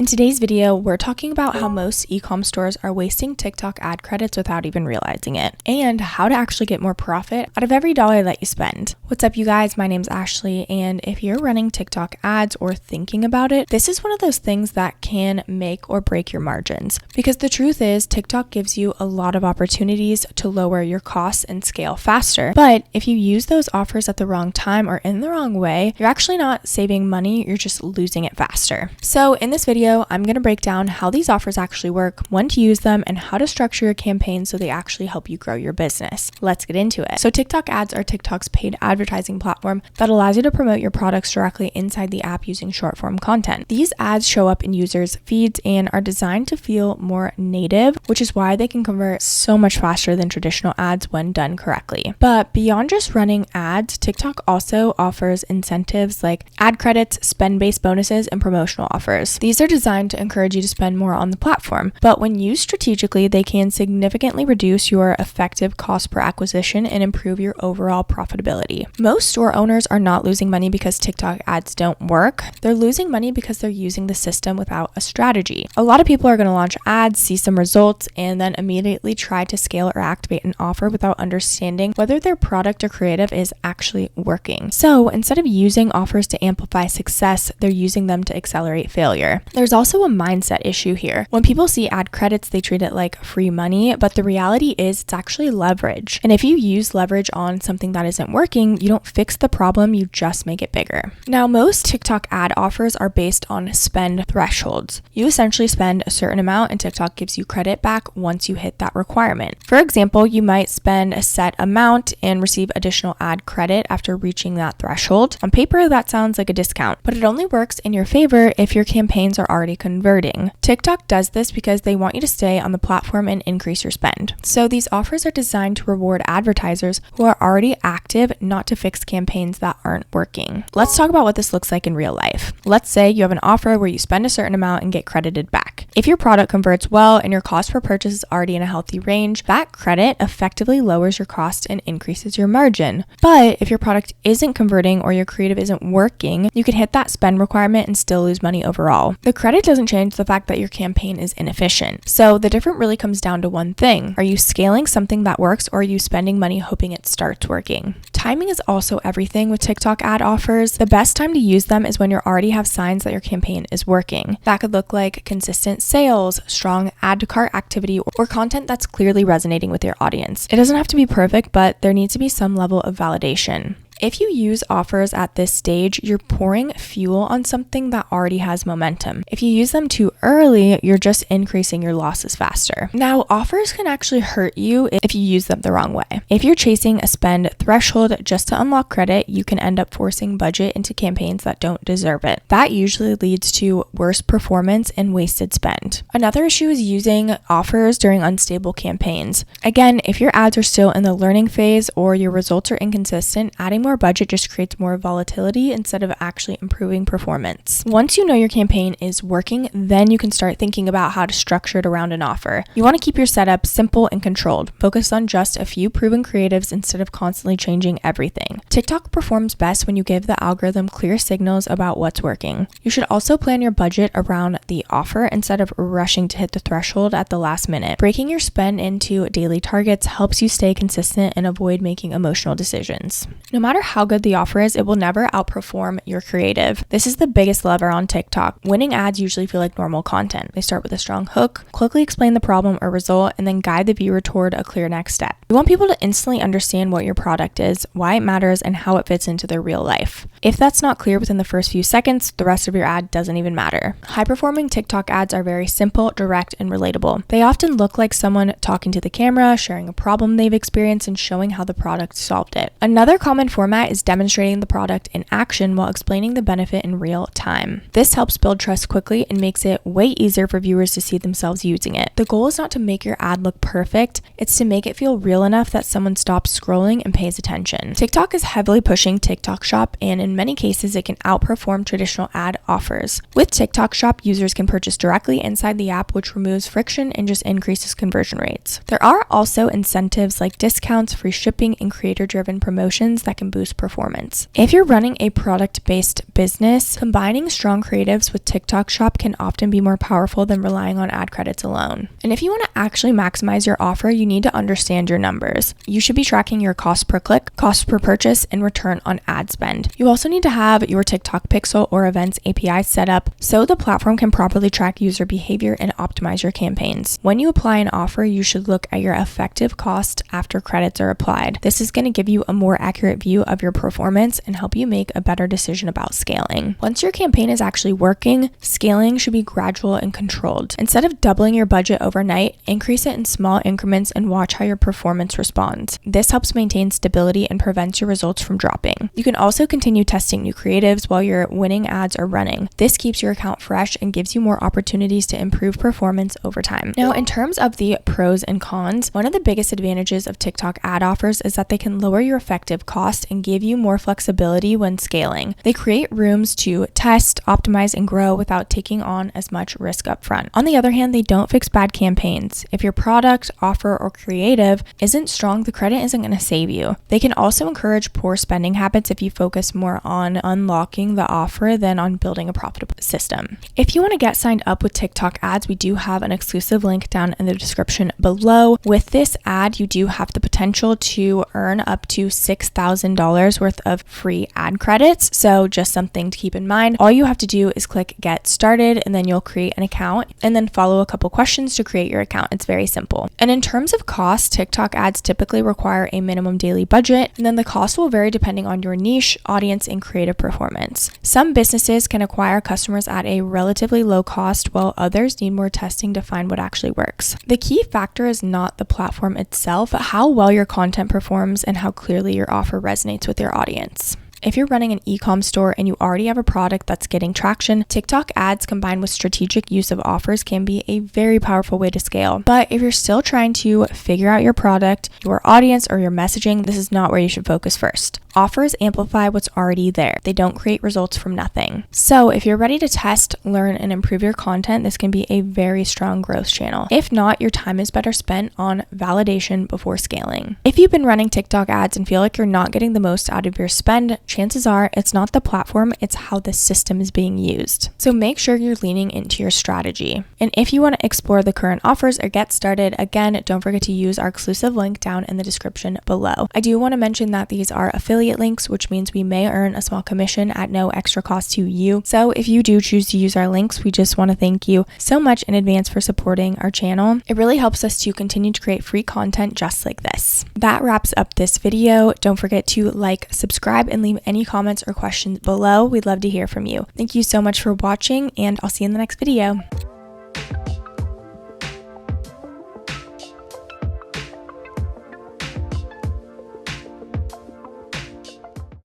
In today's video, we're talking about how most e-com stores are wasting TikTok ad credits without even realizing it, and how to actually get more profit out of every dollar that you spend. What's up, you guys? My name's Ashley, and if you're running TikTok ads or thinking about it, this is one of those things that can make or break your margins. Because the truth is, TikTok gives you a lot of opportunities to lower your costs and scale faster. But if you use those offers at the wrong time or in the wrong way, you're actually not saving money, you're just losing it faster. So in this video, I'm going to break down how these offers actually work, when to use them, and how to structure your campaign so they actually help you grow your business. Let's get into it. So TikTok ads are TikTok's paid advertising platform that allows you to promote your products directly inside the app using short form content. These ads show up in users' feeds and are designed to feel more native, which is why they can convert so much faster than traditional ads when done correctly. But beyond just running ads, TikTok also offers incentives like ad credits, spend-based bonuses, and promotional offers. These are designed to encourage you to spend more on the platform, but when used strategically, they can significantly reduce your effective cost per acquisition and improve your overall profitability. Most store owners are not losing money because TikTok ads don't work. They're losing money because they're using the system without a strategy. A lot of people are going to launch ads, see some results, and then immediately try to scale or activate an offer without understanding whether their product or creative is actually working. So instead of using offers to amplify success, they're using them to accelerate failure. There's also a mindset issue here. When people see ad credits, they treat it like free money, but the reality is it's actually leverage. And if you use leverage on something that isn't working, you don't fix the problem, you just make it bigger. Now, most TikTok ad offers are based on spend thresholds. You essentially spend a certain amount and TikTok gives you credit back once you hit that requirement. For example, you might spend a set amount and receive additional ad credit after reaching that threshold. On paper, that sounds like a discount, but it only works in your favor if your campaigns are already converting. TikTok does this because they want you to stay on the platform and increase your spend. So these offers are designed to reward advertisers who are already active, not to fix campaigns that aren't working. Let's talk about what this looks like in real life. Let's say you have an offer where you spend a certain amount and get credited back. If your product converts well and your cost per purchase is already in a healthy range, that credit effectively lowers your cost and increases your margin. But if your product isn't converting or your creative isn't working, you could hit that spend requirement and still lose money overall. The credit doesn't change the fact that your campaign is inefficient. So the difference really comes down to one thing. Are you scaling something that works, or are you spending money hoping it starts working? Timing is also everything with TikTok ad offers. The best time to use them is when you already have signs that your campaign is working. That could look like consistent sales, strong add to cart activity, or content that's clearly resonating with your audience. It doesn't have to be perfect, but there needs to be some level of validation. If you use offers at this stage, you're pouring fuel on something that already has momentum. If you use them too early, you're just increasing your losses faster. Now, offers can actually hurt you if you use them the wrong way. If you're chasing a spend threshold just to unlock credit, you can end up forcing budget into campaigns that don't deserve it. That usually leads to worse performance and wasted spend. Another issue is using offers during unstable campaigns. Again, if your ads are still in the learning phase or your results are inconsistent, adding more budget just creates more volatility instead of actually improving performance. Once you know your campaign is working, then you can start thinking about how to structure it around an offer. You want to keep your setup simple and controlled. Focus on just a few proven creatives instead of constantly changing everything. TikTok performs best when you give the algorithm clear signals about what's working. You should also plan your budget around the offer instead of rushing to hit the threshold at the last minute. Breaking your spend into daily targets helps you stay consistent and avoid making emotional decisions. No matter how good the offer is, it will never outperform your creative. This is the biggest lever on TikTok. Winning ads usually feel like normal content. They start with a strong hook, quickly explain the problem or result, and then guide the viewer toward a clear next step. You want people to instantly understand what your product is, why it matters, and how it fits into their real life. If that's not clear within the first few seconds, the rest of your ad doesn't even matter. High-performing TikTok ads are very simple, direct, and relatable. They often look like someone talking to the camera, sharing a problem they've experienced, and showing how the product solved it. Another common format is demonstrating the product in action while explaining the benefit in real time. This helps build trust quickly and makes it way easier for viewers to see themselves using it. The goal is not to make your ad look perfect, it's to make it feel real enough that someone stops scrolling and pays attention. TikTok is heavily pushing TikTok Shop, and in many cases it can outperform traditional ad offers. With TikTok Shop, users can purchase directly inside the app, which removes friction and just increases conversion rates. There are also incentives like discounts, free shipping, and creator-driven promotions that can boost performance. If you're running a product-based business, combining strong creatives with TikTok Shop can often be more powerful than relying on ad credits alone. And if you want to actually maximize your offer, you need to understand your numbers. You should be tracking your cost per click, cost per purchase, and return on ad spend. You also need to have your TikTok Pixel or Events API set up so the platform can properly track user behavior and optimize your campaigns. When you apply an offer, you should look at your effective cost after credits are applied. This is going to give you a more accurate view of your performance and help you make a better decision about scaling. Once your campaign is actually working, scaling should be gradual and controlled. Instead of doubling your budget overnight, increase it in small increments and watch how your performance responds. This helps maintain stability and prevents your results from dropping. You can also continue testing new creatives while your winning ads are running. This keeps your account fresh and gives you more opportunities to improve performance over time. Now, in terms of the pros and cons, one of the biggest advantages of TikTok ad offers is that they can lower your effective cost and give you more flexibility when scaling. They create rooms to test, optimize, and grow without taking on as much risk upfront. On the other hand, they don't fix bad campaigns. If your product, offer, or creative isn't strong, the credit isn't going to save you. They can also encourage poor spending habits if you focus more on unlocking the offer than on building a profitable system. If you want to get signed up with TikTok ads, we do have an exclusive link down in the description below. With this ad, you do have the potential to earn up to $6,000 worth of free ad credits. So just something to keep in mind. All you have to do is click get started and then you'll create an account and then follow a couple questions to create your account. It's very simple. And in terms of cost, TikTok ads typically require a minimum daily budget, and then the cost will vary depending on your niche, audience, and creative performance. Some businesses can acquire customers at a relatively low cost, while others need more testing to find what actually works. The key factor is not the platform itself, but how well your content performs and how clearly your offer resonates with your audience. If you're running an e-com store and you already have a product that's getting traction, TikTok ads combined with strategic use of offers can be a very powerful way to scale. But if you're still trying to figure out your product, your audience, or your messaging, this is not where you should focus first. Offers amplify what's already there. They don't create results from nothing. So if you're ready to test, learn, and improve your content, this can be a very strong growth channel. If not, your time is better spent on validation before scaling. If you've been running TikTok ads and feel like you're not getting the most out of your spend, chances are it's not the platform, it's how the system is being used. So make sure you're leaning into your strategy. And if you want to explore the current offers or get started, again, don't forget to use our exclusive link down in the description below. I do want to mention that these are affiliate links, which means we may earn a small commission at no extra cost to you. So if you do choose to use our links, we just want to thank you so much in advance for supporting our channel. It really helps us to continue to create free content just like this. That wraps up this video. Don't forget to like, subscribe, and leave any comments or questions below. We'd love to hear from you. Thank you so much for watching, and I'll see you in the next video.